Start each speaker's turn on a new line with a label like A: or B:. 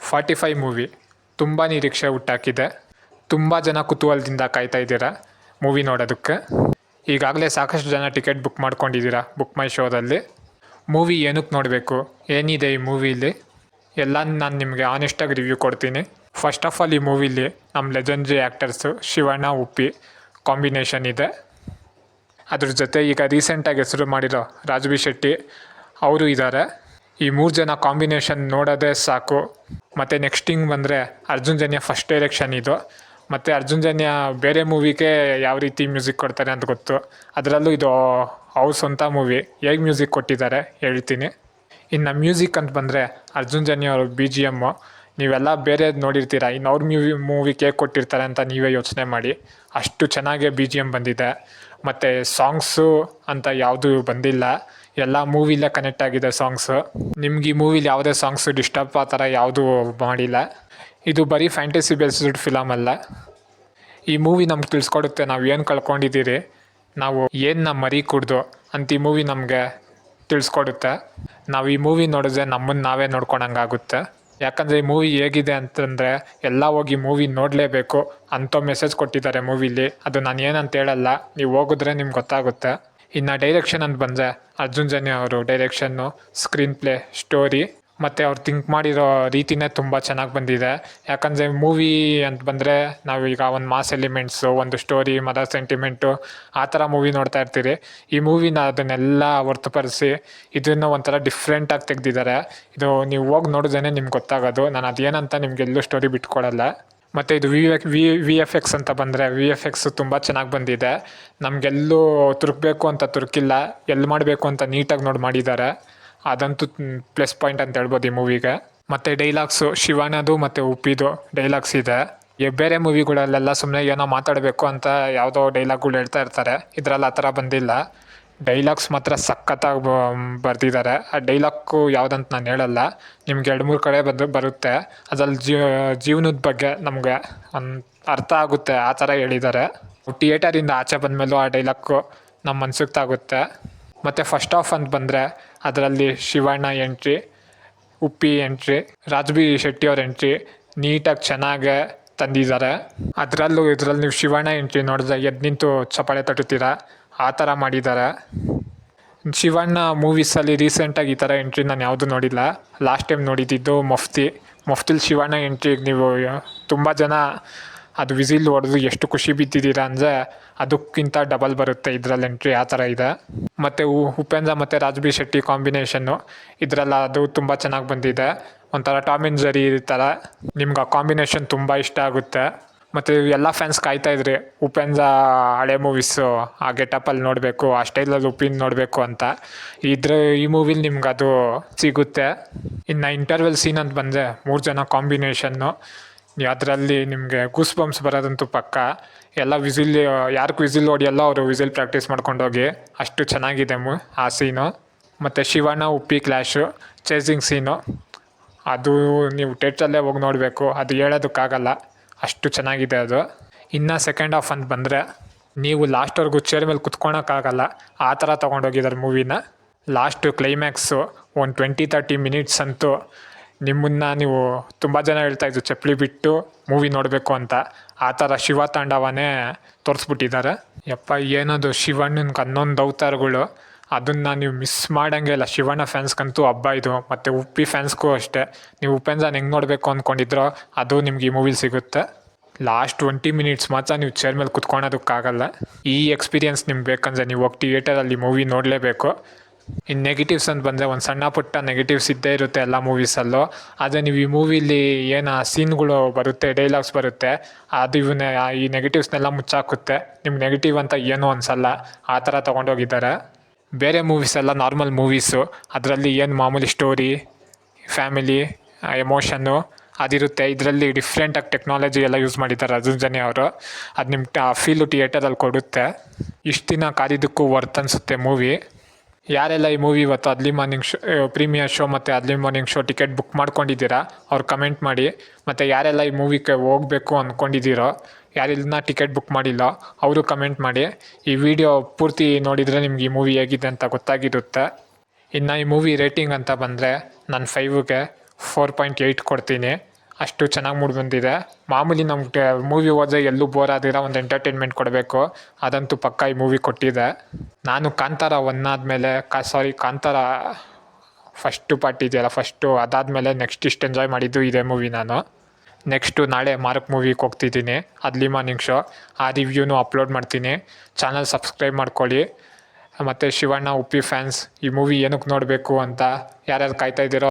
A: 45 movie ತುಂಬ ನಿರೀಕ್ಷೆ ಹುಟ್ಟಾಕಿದೆ. ತುಂಬ ಜನ ಕುತೂಹಲದಿಂದ ಕಾಯ್ತಾ ಇದ್ದೀರಾ ಮೂವಿ ನೋಡೋದಕ್ಕೆ. ಈಗಾಗಲೇ ಸಾಕಷ್ಟು ಜನ ಟಿಕೆಟ್ ಬುಕ್ ಮಾಡ್ಕೊಂಡಿದ್ದೀರಾ ಬುಕ್ ಮೈ ಶೋದಲ್ಲಿ. ಮೂವಿ ಏನಕ್ಕೆ ನೋಡಬೇಕು, ಏನಿದೆ ಈ ಮೂವಿಲಿ ಎಲ್ಲ ನಾನು ನಿಮಗೆ ಆನೆಸ್ಟಾಗಿ ರಿವ್ಯೂ ಕೊಡ್ತೀನಿ. ಫಸ್ಟ್ ಆಫ್ ಆಲ್, ಈ ಮೂವಿಲಿ ನಮ್ಮ legendary actors Shivanna, Uppi combination ಇದೆ. ಅದ್ರ ಜೊತೆ ಈಗ ರೀಸೆಂಟಾಗಿ ಹೆಸರು ಮಾಡಿರೋ ರಾಜ್ಬಿ ಶೆಟ್ಟಿ ಅವರು ಇದ್ದಾರೆ. ಈ 3 ಜನ ಕಾಂಬಿನೇಷನ್ ನೋಡೋದೇ ಸಾಕು. ಮತ್ತು ನೆಕ್ಸ್ಟಿಂಗ್ ಬಂದರೆ ಅರ್ಜುನ್ ಜನ್ಯ ಫಸ್ಟ್ ಡೈರೆಕ್ಷನ್ ಇದು. ಮತ್ತು ಅರ್ಜುನ್ ಜನ್ಯ ಬೇರೆ ಮೂವಿಗೆ ಯಾವ ರೀತಿ ಮ್ಯೂಸಿಕ್ ಕೊಡ್ತಾರೆ ಅಂತ ಗೊತ್ತು, ಅದರಲ್ಲೂ ಇದು ಅವ್ರ ಸ್ವಂತ ಮೂವಿ ಹೇಗೆ ಮ್ಯೂಸಿಕ್ ಕೊಟ್ಟಿದ್ದಾರೆ ಹೇಳ್ತೀನಿ. ಇನ್ನು ಮ್ಯೂಸಿಕ್ ಅಂತ ಬಂದರೆ ಅರ್ಜುನ್ ಜನ್ಯ ಅವ್ರ BGM ನೀವೆಲ್ಲ ಬೇರೆ ನೋಡಿರ್ತೀರ, ಇನ್ನು ಅವ್ರ ಮೂವಿಗೆ ಹೇಗೆ ಕೊಟ್ಟಿರ್ತಾರೆ ಅಂತ ನೀವೇ ಯೋಚನೆ ಮಾಡಿ. ಅಷ್ಟು ಚೆನ್ನಾಗೇ BGM ಬಂದಿದೆ. ಮತ್ತು ಸಾಂಗ್ಸು ಅಂತ ಯಾವುದೂ ಬಂದಿಲ್ಲ, ಎಲ್ಲ ಮೂವಿಲೇ ಕನೆಕ್ಟ್ ಆಗಿದೆ ಸಾಂಗ್ಸು. ನಿಮ್ಗೆ ಈ ಮೂವಿಲಿ ಯಾವುದೇ ಸಾಂಗ್ಸು ಡಿಸ್ಟರ್ಬ್ ಆ ಥರ ಯಾವುದೂ ಮಾಡಿಲ್ಲ. ಇದು ಬರೀ ಫ್ಯಾಂಟಸಿ ಬೇಸ್ಡ್ ಫಿಲಮ್ ಅಲ್ಲ. ಈ ಮೂವಿ ನಮ್ಗೆ ತಿಳಿಸ್ಕೊಡುತ್ತೆ ನಾವು ಏನು ಕಳ್ಕೊಂಡಿದ್ದೀರಿ, ನಾವು ಏನು ಮರಿ ಕುಡ್ದು ಅಂತ ಈ ಮೂವಿ ನಮಗೆ ತಿಳಿಸ್ಕೊಡುತ್ತೆ. ನಾವು ಈ ಮೂವಿ ನೋಡಿದ್ರೆ ನಮ್ಮನ್ನು ನಾವೇ ನೋಡ್ಕೊಳಂಗಾಗುತ್ತೆ. ಯಾಕಂದರೆ ಈ ಮೂವಿ ಹೇಗಿದೆ ಅಂತಂದರೆ ಎಲ್ಲ ಹೋಗಿ ಮೂವಿ ನೋಡಲೇಬೇಕು ಅಂಥ ಮೆಸೇಜ್ ಕೊಟ್ಟಿದ್ದಾರೆ ಮೂವಿಲಿ. ಅದು ನಾನು ಏನಂತ ಹೇಳಲ್ಲ, ನೀವು ಹೋಗಿದ್ರೆ ನಿಮ್ಗೆ ಗೊತ್ತಾಗುತ್ತೆ. ಇನ್ನು ಡೈರೆಕ್ಷನ್ ಅಂತ ಬಂದರೆ ಅರ್ಜುನ್ ಜನ್ಯ ಅವರು ಡೈರೆಕ್ಷನ್ನು, ಸ್ಕ್ರೀನ್ ಪ್ಲೇ, ಸ್ಟೋರಿ ಮತ್ತು ಅವ್ರು ಥಿಂಕ್ ಮಾಡಿರೋ ರೀತಿಯೇ ತುಂಬ ಚೆನ್ನಾಗಿ ಬಂದಿದೆ. ಯಾಕಂದರೆ ಮೂವಿ ಅಂತ ಬಂದರೆ ನಾವೀಗ ಒಂದು ಮಾಸ್ ಎಲಿಮೆಂಟ್ಸು, ಒಂದು ಸ್ಟೋರಿ, ಮದರ್ ಸೆಂಟಿಮೆಂಟು ಆ ಥರ ಮೂವಿ ನೋಡ್ತಾ ಇರ್ತೀರಿ. ಈ ಮೂವಿನ ಅದನ್ನೆಲ್ಲ ಹೊರ್ತುಪಡಿಸಿ ಇದನ್ನು ಒಂಥರ ಡಿಫ್ರೆಂಟಾಗಿ ತೆಗೆದಿದ್ದಾರೆ. ಇದು ನೀವು ಹೋಗಿ ನೋಡಿದ್ರೇ ನಿಮ್ಗೆ ಗೊತ್ತಾಗೋದು. ನಾನು ಅದೇನಂತ ನಿಮಗೆಲ್ಲೂ ಸ್ಟೋರಿ ಬಿಟ್ಕೊಡಲ್ಲ. ಮತ್ತು ಇದು VFX ಅಂತ ಬಂದರೆ VFX ತುಂಬ ಚೆನ್ನಾಗಿ ಬಂದಿದೆ. ನಮಗೆಲ್ಲೂ ತುರುಕಬೇಕು ಅಂತ ತುರುಕಿಲ್ಲ, ಎಲ್ಲಿ ಮಾಡಬೇಕು ಅಂತ ನೀಟಾಗಿ ನೋಡಿ ಮಾಡಿದ್ದಾರೆ. ಅದಂತೂ ಪ್ಲಸ್ ಪಾಯಿಂಟ್ ಅಂತ ಹೇಳ್ಬೋದು ಈ ಮೂವಿಗೆ. ಮತ್ತು ಡೈಲಾಗ್ಸು ಶಿವಣ್ಣದು ಮತ್ತು ಉಪ್ಪಿದು ಡೈಲಾಗ್ಸ್ ಇದೆ. ಬೇರೆ ಮೂವಿಗಳಲ್ಲೆಲ್ಲ ಸುಮ್ಮನೆ ಏನೋ ಮಾತಾಡಬೇಕು ಅಂತ ಯಾವುದೋ ಡೈಲಾಗ್ಗಳು ಹೇಳ್ತಾ ಇರ್ತಾರೆ, ಇದರಲ್ಲಿ ಆ ಥರ ಬಂದಿಲ್ಲ. ಡೈಲಾಗ್ಸ್ ಮಾತ್ರ ಸಖತ್ತಾಗಿ ಬರೆದಿದ್ದಾರೆ. ಆ ಡೈಲಾಗು ಯಾವುದಂತ ನಾನು ಹೇಳಲ್ಲ, ನಿಮ್ಗೆ 2-3 ಕಡೆ ಬರುತ್ತೆ. ಅದರಲ್ಲಿ ಜೀವನದ ಬಗ್ಗೆ ನಮಗೆ ಒಂದು ಅರ್ಥ ಆಗುತ್ತೆ, ಆ ಥರ ಹೇಳಿದ್ದಾರೆ. ಥಿಯೇಟರಿಂದ ಆಚೆ ಬಂದಮೇಲೂ ಆ ಡೈಲಾಗು ನಮ್ಮ ಮನ್ಸಿಗೆ ತಾಗುತ್ತೆ. ಮತ್ತು ಫಸ್ಟ್ ಆಫ್ ಅಂತ ಬಂದರೆ ಅದರಲ್ಲಿ ಶಿವಣ್ಣ ಎಂಟ್ರಿ, ಉಪ್ಪಿ ಎಂಟ್ರಿ, ರಾಜ್ಬಿ ಶೆಟ್ಟಿ ಅವ್ರ ಎಂಟ್ರಿ ನೀಟಾಗಿ ಚೆನ್ನಾಗೆ ತಂದಿದ್ದಾರೆ. ಇದರಲ್ಲಿ ನೀವು ಶಿವಣ್ಣ ಎಂಟ್ರಿ ನೋಡಿದ್ರೆ ಎದ್ದು ನಿಂತು ಚಪ್ಪಾಳೆ ತಟ್ಟುತ್ತೀರಾ, ಆ ಥರ ಮಾಡಿದ್ದಾರೆ. ಶಿವಣ್ಣ ಮೂವೀಸಲ್ಲಿ ರೀಸೆಂಟಾಗಿ ಈ ಥರ ಎಂಟ್ರಿ ನಾನು ಯಾವುದೂ ನೋಡಿಲ್ಲ. ಲಾಸ್ಟ್ ಟೈಮ್ ನೋಡಿದ್ದು ಮಫ್ತಿಲ್ ಶಿವಣ್ಣ ಎಂಟ್ರಿಗೆ ನೀವು ತುಂಬ ಜನ ಅದು ವಿಸಿಲ್ ಹೊಡೆದು ಎಷ್ಟು ಖುಷಿ ಬಿದ್ದಿದ್ದೀರಾ ಅಂದರೆ ಅದಕ್ಕಿಂತ ಡಬಲ್ ಬರುತ್ತೆ ಇದರಲ್ಲಿ ಎಂಟ್ರಿ, ಆ ಥರ ಇದೆ. ಮತ್ತು ಉಪೇಂದ್ರ ಮತ್ತು ರಾಜ್ಬಿ ಶೆಟ್ಟಿ ಕಾಂಬಿನೇಷನ್ನು ಇದರಲ್ಲಿ ಅದು ತುಂಬ ಚೆನ್ನಾಗಿ ಬಂದಿದೆ. ಒಂಥರ ಟಾಮ್ ಆ್ಯಂಡ್ ಜೆರಿ ಥರ. ನಿಮ್ಗೆ ಆ ಕಾಂಬಿನೇಷನ್ ತುಂಬ ಇಷ್ಟ ಆಗುತ್ತೆ. ಮತ್ತು ಎಲ್ಲ ಫ್ಯಾನ್ಸ್ ಕಾಯ್ತಾಯಿದ್ರಿ ಉಪೇಂದ್ರ ಹಳೆ ಮೂವೀಸು ಆ ಗೆಟಪ್ಪಲ್ಲಿ ನೋಡಬೇಕು, ಆ ಸ್ಟೈಲಲ್ಲಿ ಉಪ್ಪಿನ ನೋಡಬೇಕು ಅಂತ. ಈ ಮೂವಿಲಿ ನಿಮ್ಗೆ ಅದು ಸಿಗುತ್ತೆ. ಇನ್ನು ಇಂಟರ್ವೆಲ್ ಸೀನ್ ಅಂತ ಬಂದರೆ 3 ಜನ ಕಾಂಬಿನೇಷನ್ನು, ಅದರಲ್ಲಿ ನಿಮಗೆ ಗೂಸ್ ಬಂಪ್ಸ್ ಬರೋದಂತೂ ಪಕ್ಕ. ಎಲ್ಲ ಯಾರಿಗೆ ವಿಸಿಲ್ ಹೊಡಿಯಲ್ಲ ಅವರು ವಿಸಿಲ್ ಪ್ರಾಕ್ಟೀಸ್ ಮಾಡ್ಕೊಂಡೋಗಿ, ಅಷ್ಟು ಚೆನ್ನಾಗಿದೆ ಆ ಸೀನು. ಮತ್ತು ಶಿವಣ್ಣ ಉಪ್ಪಿ ಕ್ಲ್ಯಾಶು ಚೇಸಿಂಗ್ ಸೀನು, ಅದು ನೀವು ಥಿಯೇಟ್ರಲ್ಲೇ ಹೋಗಿ ನೋಡಬೇಕು, ಅದು ಹೇಳೋದಕ್ಕಾಗಲ್ಲ, ಅಷ್ಟು ಚೆನ್ನಾಗಿದೆ ಅದು. ಇನ್ನು ಸೆಕೆಂಡ್ ಹಾಫ್ ಅಂತ ಬಂದರೆ ನೀವು ಲಾಸ್ಟ್ವರೆಗೂ ಚೇರ್ ಮೇಲೆ ಕುತ್ಕೊಳಕ್ಕಾಗಲ್ಲ, ಆ ಥರ ತೊಗೊಂಡೋಗಿದ್ದಾರೆ ಮೂವಿನ. ಲಾಸ್ಟು ಕ್ಲೈಮ್ಯಾಕ್ಸು ಒಂದು 20-30 ಮಿನಿಟ್ಸ್ ಅಂತೂ ನಿಮ್ಮನ್ನು ನೀವು ತುಂಬ ಜನ ಹೇಳ್ತಾಯಿದ್ರು ಚಪ್ಪಲಿ ಬಿಟ್ಟು ಮೂವಿ ನೋಡಬೇಕು ಅಂತ, ಆ ಥರ ಶಿವ ತಾಂಡವನೇ ತೋರಿಸ್ಬಿಟ್ಟಿದ್ದಾರೆ. ಏನದು ಶಿವಣ್ಣನ 11 ಅವತಾರಗಳು, ಅದನ್ನು ನೀವು ಮಿಸ್ ಮಾಡೋಂಗೆ ಇಲ್ಲ. ಶಿವಣ್ಣ ಫ್ಯಾನ್ಸ್ಗಂತೂ ಹಬ್ಬ ಇದು. ಮತ್ತು ಉಪ್ಪಿ ಫ್ಯಾನ್ಸ್ಗೂ ಅಷ್ಟೇ, ನೀವು ಉಪೇಂದ್ರನ ಹೆಂಗೆ ನೋಡಬೇಕು ಅಂದ್ಕೊಂಡಿದ್ರೋ ಅದು ನಿಮ್ಗೆ ಈ ಮೂವಿಲಿ ಸಿಗುತ್ತೆ. ಲಾಸ್ಟ್ 20 ಮಿನಿಟ್ಸ್ ಮಾತ್ರ ನೀವು ಚೇರ್ ಮೇಲೆ ಕುತ್ಕೊಳೋದಕ್ಕಾಗಲ್ಲ. ಈ ಎಕ್ಸ್ಪೀರಿಯೆನ್ಸ್ ನಿಮ್ಗೆ ಬೇಕಂದರೆ ನೀವು ಹೋಗಿ ಥಿಯೇಟರಲ್ಲಿ ಮೂವಿ ನೋಡಲೇಬೇಕು. ಇನ್ನು ನೆಗೆಟಿವ್ಸ್ ಅಂತ ಬಂದರೆ ಒಂದು ಸಣ್ಣ ಪುಟ್ಟ ನೆಗೆಟಿವ್ಸ್ ಇದ್ದೇ ಇರುತ್ತೆ ಎಲ್ಲ ಮೂವೀಸಲ್ಲೂ. ಆದರೆ ನೀವು ಈ ಮೂವಿಲಿ ಏನು ಸೀನ್ಗಳು ಬರುತ್ತೆ, ಡೈಲಾಗ್ಸ್ ಬರುತ್ತೆ, ಅದು ಈ ನೆಗೆಟಿವ್ಸ್ನೆಲ್ಲ ಮುಚ್ಚಾಕುತ್ತೆ. ನಿಮ್ಗೆ ನೆಗೆಟಿವ್ ಅಂತ ಏನೂ ಅನಿಸಲ್ಲ, ಆ ಥರ ತೊಗೊಂಡೋಗಿದ್ದಾರೆ. ಬೇರೆ ಮೂವೀಸೆಲ್ಲ ನಾರ್ಮಲ್ ಮೂವೀಸು, ಅದರಲ್ಲಿ ಏನು ಮಾಮೂಲಿ ಸ್ಟೋರಿ, ಫ್ಯಾಮಿಲಿ, ಎಮೋಷನ್ನು ಅದಿರುತ್ತೆ. ಇದರಲ್ಲಿ ಡಿಫ್ರೆಂಟಾಗಿ ಟೆಕ್ನಾಲಜಿ ಎಲ್ಲ ಯೂಸ್ ಮಾಡಿದ್ದಾರೆ ಅರ್ಜುನ್ ಜನ್ಯ ಅವರು. ಅದು ನಿಮ್ಮ ಫೀಲು ಥಿಯೇಟರಲ್ಲಿ ಕೊಡುತ್ತೆ. ಇಷ್ಟು ದಿನ ಕಾದಿದ್ದಕ್ಕೂ ವರ್ತ್ ಅನಿಸುತ್ತೆ ಮೂವಿ. ಯಾರೆಲ್ಲ ಈ ಮೂವಿ ಇವತ್ತು ಅರ್ಲಿ ಮಾರ್ನಿಂಗ್ ಪ್ರೀಮಿಯರ್ ಶೋ ಮತ್ತು early morning show ticket book ಮಾಡ್ಕೊಂಡಿದ್ದೀರಾ ಅವ್ರು ಕಮೆಂಟ್ ಮಾಡಿ. ಮತ್ತು ಯಾರೆಲ್ಲ ಈ ಮೂವಿಗೆ ಹೋಗಬೇಕು ಅಂದ್ಕೊಂಡಿದ್ದೀರೋ, ಯಾರೆಲ್ಲ ಟಿಕೆಟ್ ಬುಕ್ ಮಾಡಿಲ್ಲ ಅವರು ಕಮೆಂಟ್ ಮಾಡಿ. ಈ ವಿಡಿಯೋ ಪೂರ್ತಿ ನೋಡಿದರೆ ನಿಮ್ಗೆ ಈ ಮೂವಿ ಹೇಗಿದೆ ಅಂತ ಗೊತ್ತಾಗಿರುತ್ತೆ. ಇನ್ನು ಈ ಮೂವಿ ರೇಟಿಂಗ್ ಅಂತ ಬಂದರೆ ನಾನು 5ಗೆ 4.8 ಕೊಡ್ತೀನಿ. ಅಷ್ಟು ಚೆನ್ನಾಗಿ ಮೂಡಿ ಬಂದಿದೆ. ಮಾಮೂಲಿ ನಮ್ಗೆ ಮೂವಿ ಹೋದರೆ ಎಲ್ಲೂ ಬೋರ್ ಆದಿರ ಒಂದು ಎಂಟರ್ಟೈನ್ಮೆಂಟ್ ಕೊಡಬೇಕು, ಅದಂತೂ ಪಕ್ಕ ಈ ಮೂವಿ ಕೊಟ್ಟಿದೆ. ನಾನು ಕಾಂತಾರ ಒನ್ ಆದಮೇಲೆ ಕಾಂತಾರ ಫಸ್ಟು ಪಾರ್ಟ್ ಇದೆಯಲ್ಲ ಅದಾದಮೇಲೆ ನೆಕ್ಸ್ಟ್ ಇಷ್ಟು ಎಂಜಾಯ್ ಮಾಡಿದ್ದು ಇದೇ ಮೂವಿ ನಾನು. ನೆಕ್ಸ್ಟು ನಾಳೆ ಮಾರ್ಕ್ ಮೂವಿಗೆ ಹೋಗ್ತಿದ್ದೀನಿ, ಅರ್ಲಿ ಮಾರ್ನಿಂಗ್ ಶೋ. ಆ ರಿವ್ಯೂನು ಅಪ್ಲೋಡ್ ಮಾಡ್ತೀನಿ. ಚಾನಲ್ ಸಬ್ಸ್ಕ್ರೈಬ್ ಮಾಡ್ಕೊಳ್ಳಿ. ಮತ್ತು ಶಿವಣ್ಣ ಉಪ್ಪಿ ಫ್ಯಾನ್ಸ್ ಈ ಮೂವಿ ಏನಕ್ಕೆ ನೋಡಬೇಕು ಅಂತ ಯಾರ್ಯಾರು ಕಾಯ್ತಾ ಇದ್ದೀರೋ